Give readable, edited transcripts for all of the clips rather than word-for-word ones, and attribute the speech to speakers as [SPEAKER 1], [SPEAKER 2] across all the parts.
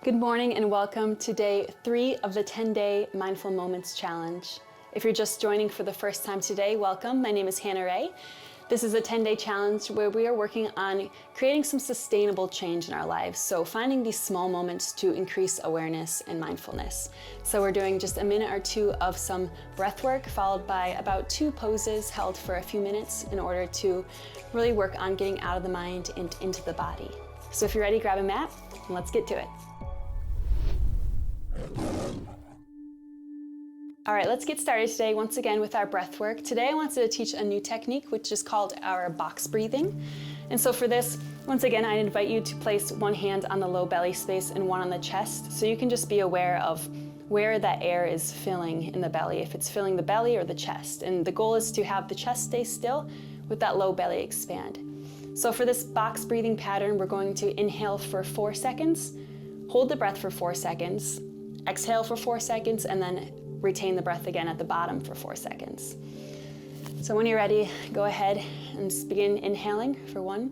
[SPEAKER 1] Good morning and welcome to day 3 of the 10-day Mindful Moments Challenge. If you're just joining for the first time today, welcome. My name is Hannah Ray. This is a 10-day challenge where we are working on creating some sustainable change in our lives. So finding these small moments to increase awareness and mindfulness. So we're doing just a minute or two of some breath work, followed by about 2 poses held for a few minutes in order to really work on getting out of the mind and into the body. So if you're ready, grab a mat and let's get to it. All right, let's get started today once again with our breath work. Today I wanted to teach a new technique which is called our box breathing. And so for this, once again, I invite you to place one hand on the low belly space and one on the chest, so you can just be aware of where that air is filling in the belly, if it's filling the belly or the chest. And the goal is to have the chest stay still with that low belly expand. So for this box breathing pattern, we're going to inhale for 4 seconds, hold the breath for 4 seconds, exhale for 4 seconds, and then retain the breath again at the bottom for 4 seconds. So when you're ready, go ahead and begin inhaling for 1,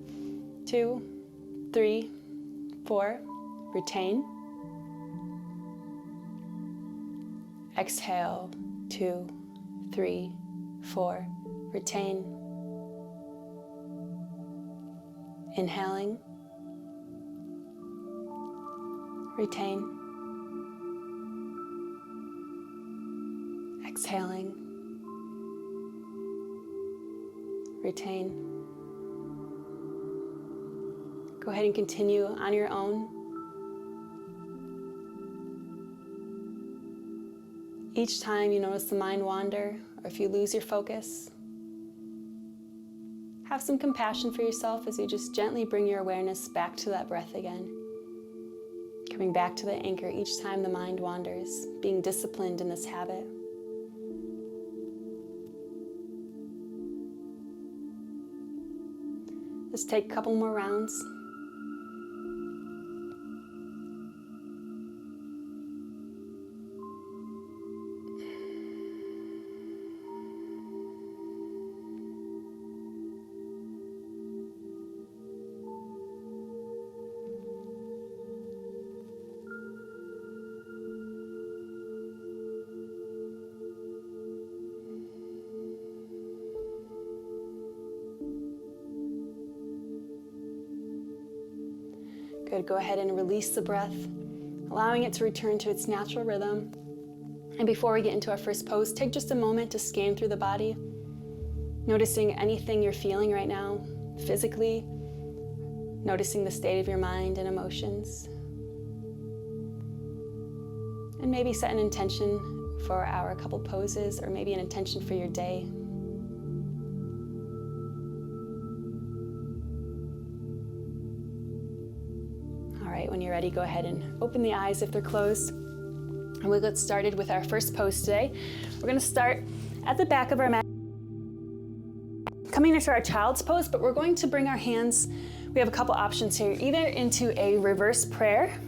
[SPEAKER 1] 2, 3, 4, retain. Exhale, 2, 3, 4, retain. Inhaling, retain. Exhaling, retain. Go ahead and continue on your own. Each time you notice the mind wander, or if you lose your focus, have some compassion for yourself as you just gently bring your awareness back to that breath again. Coming back to the anchor each time the mind wanders, being disciplined in this habit. Just take a couple more rounds. Good, go ahead and release the breath, allowing it to return to its natural rhythm. And before we get into our first pose, take just a moment to scan through the body, noticing anything you're feeling right now, physically, noticing the state of your mind and emotions. And maybe set an intention for our couple poses, or maybe an intention for your day. When you're ready, go ahead and open the eyes if they're closed. And we'll get started with our first pose today. We're going to start at the back of our mat, coming into our child's pose, but we're going to bring our hands, we have a couple options here, either into a reverse prayer,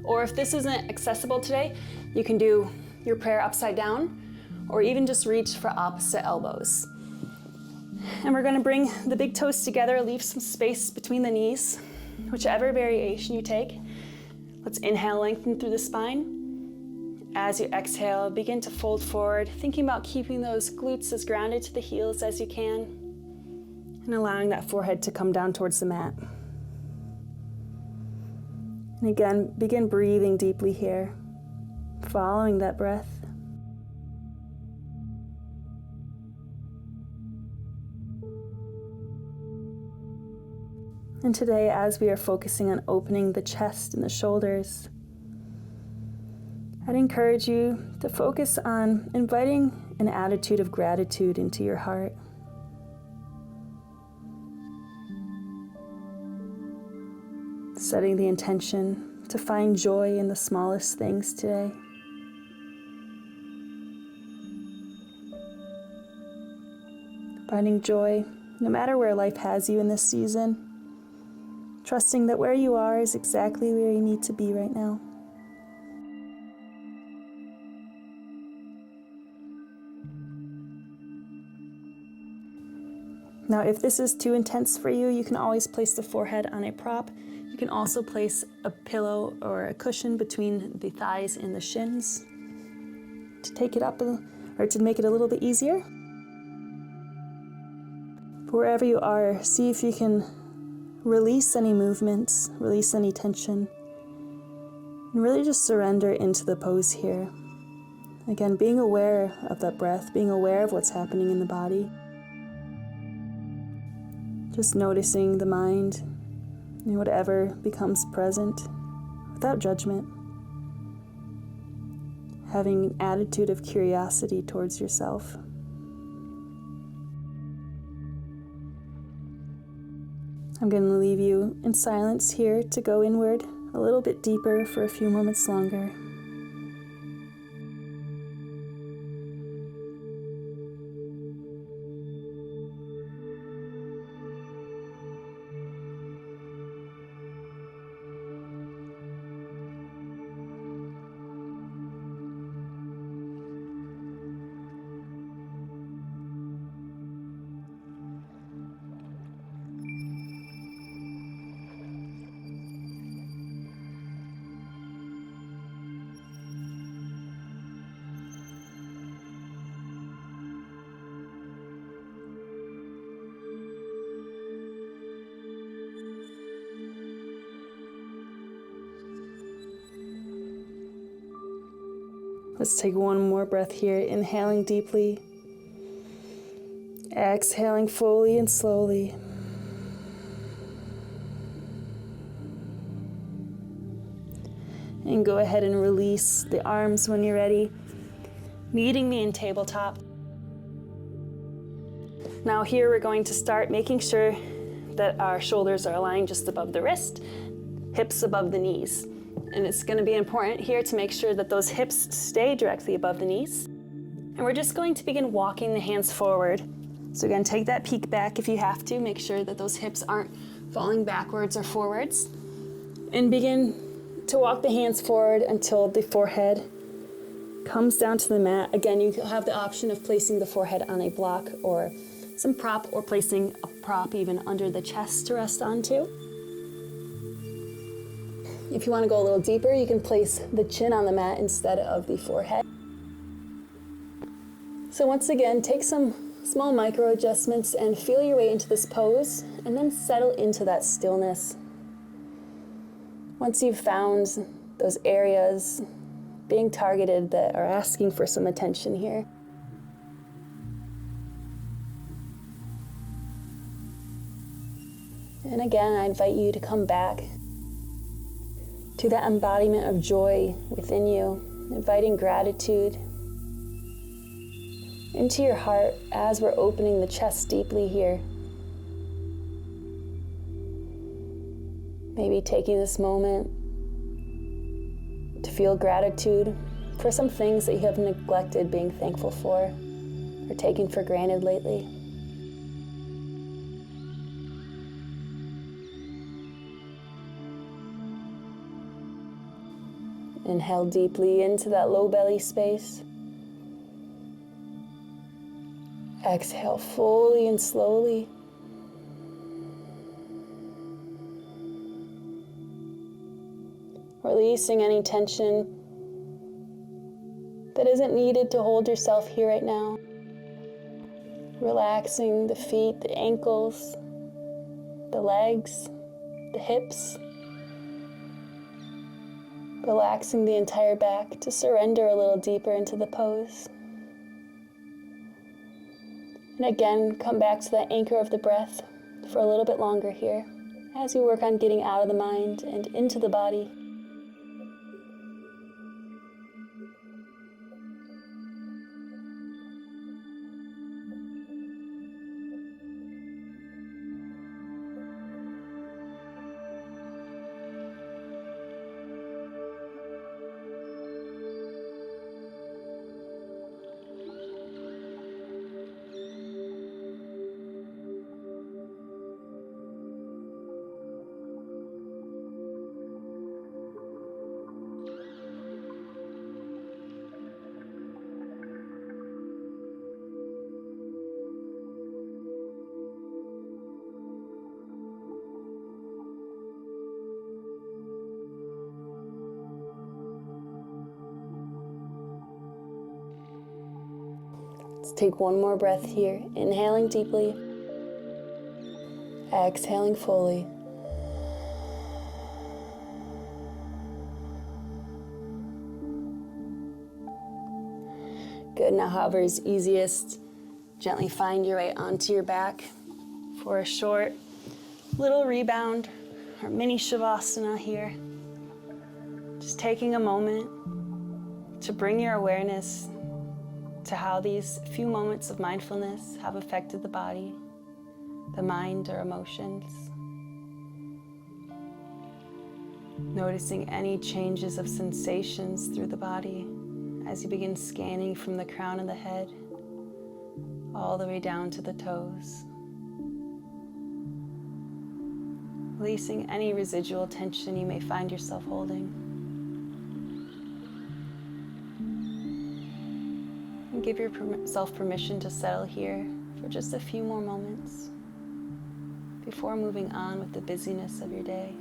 [SPEAKER 1] or if this isn't accessible today, you can do your prayer upside down, or even just reach for opposite elbows. And we're going to bring the big toes together, leave some space between the knees. Whichever variation you take. Let's inhale, lengthen through the spine. As you exhale, begin to fold forward, thinking about keeping those glutes as grounded to the heels as you can, and allowing that forehead to come down towards the mat. And again, begin breathing deeply here, following that breath. And today, as we are focusing on opening the chest and the shoulders, I'd encourage you to focus on inviting an attitude of gratitude into your heart. Setting the intention to find joy in the smallest things today. Finding joy no matter where life has you in this season. Trusting that where you are is exactly where you need to be right now. Now, if this is too intense for you, you can always place the forehead on a prop. You can also place a pillow or a cushion between the thighs and the shins to take it up or to make it a little bit easier. Wherever you are, see if you can release any movements, release any tension, and really just surrender into the pose here. Again, being aware of that breath, being aware of what's happening in the body. Just noticing the mind and whatever becomes present without judgment. Having an attitude of curiosity towards yourself. I'm going to leave you in silence here to go inward a little bit deeper for a few moments longer. Let's take one more breath here, inhaling deeply, exhaling fully and slowly. And go ahead and release the arms when you're ready, meeting me in tabletop. Now here we're going to start making sure that our shoulders are aligned just above the wrist, hips above the knees. And it's going to be important here to make sure that those hips stay directly above the knees. And we're just going to begin walking the hands forward. So again, take that peek back if you have to. Make sure that those hips aren't falling backwards or forwards. And begin to walk the hands forward until the forehead comes down to the mat. Again, you have the option of placing the forehead on a block or some prop, or placing a prop even under the chest to rest onto. If you want to go a little deeper, you can place the chin on the mat instead of the forehead. So once again, take some small micro adjustments and feel your way into this pose, and then settle into that stillness. Once you've found those areas being targeted that are asking for some attention here, and again, I invite you to come back to that embodiment of joy within you, inviting gratitude into your heart as we're opening the chest deeply here. Maybe taking this moment to feel gratitude for some things that you have neglected being thankful for or taken for granted lately. Inhale deeply into that low belly space. Exhale fully and slowly. Releasing any tension that isn't needed to hold yourself here right now. Relaxing the feet, the ankles, the legs, the hips. Relaxing the entire back to surrender a little deeper into the pose. And again, come back to that anchor of the breath for a little bit longer here as you work on getting out of the mind and into the body. Let's take one more breath here. Inhaling deeply. Exhaling fully. Good. Now, however is easiest, gently find your way onto your back for a short little rebound or mini Savasana here. Just taking a moment to bring your awareness to how these few moments of mindfulness have affected the body, the mind, or emotions. Noticing any changes of sensations through the body as you begin scanning from the crown of the head all the way down to the toes. Releasing any residual tension you may find yourself holding. And give yourself permission to settle here for just a few more moments before moving on with the busyness of your day.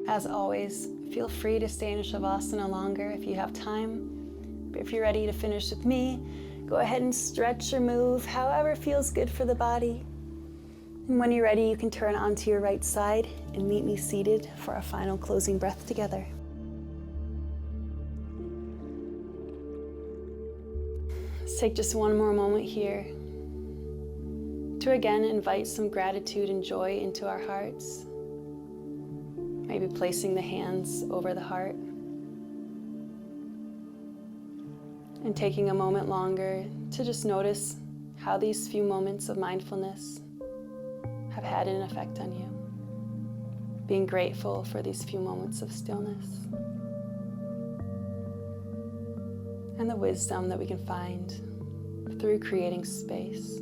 [SPEAKER 1] As always, feel free to stay in Savasana longer if you have time. But if you're ready to finish with me, go ahead and stretch or move however feels good for the body. And when you're ready, you can turn onto your right side and meet me seated for our final closing breath together. Let's take just one more moment here to again invite some gratitude and joy into our hearts. Maybe placing the hands over the heart and taking a moment longer to just notice how these few moments of mindfulness have had an effect on you. Being grateful for these few moments of stillness and the wisdom that we can find through creating space.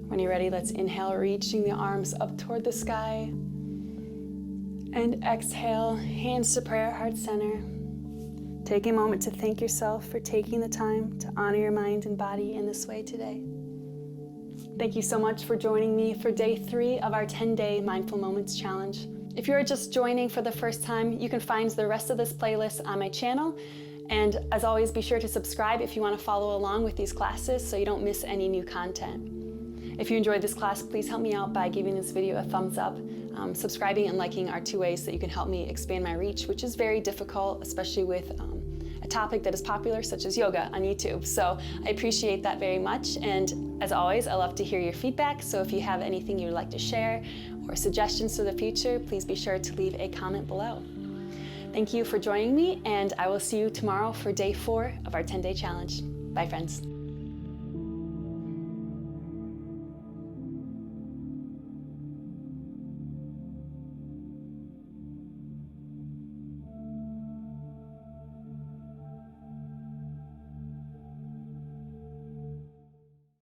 [SPEAKER 1] When you're ready, let's inhale, reaching the arms up toward the sky. And exhale, hands to prayer, heart center. Take a moment to thank yourself for taking the time to honor your mind and body in this way today. Thank you so much for joining me for day 3 of our 10-day Mindful Moments Challenge. If you're just joining for the first time, you can find the rest of this playlist on my channel. And as always, be sure to subscribe if you want to follow along with these classes so you don't miss any new content. If you enjoyed this class, please help me out by giving this video a thumbs up. Subscribing and liking are 2 ways that you can help me expand my reach, which is very difficult, especially with a topic that is popular, such as yoga on YouTube. So I appreciate that very much. And as always, I love to hear your feedback. So if you have anything you'd like to share or suggestions for the future, please be sure to leave a comment below. Thank you for joining me, and I will see you tomorrow for day 4 of our 10-day challenge. Bye, friends.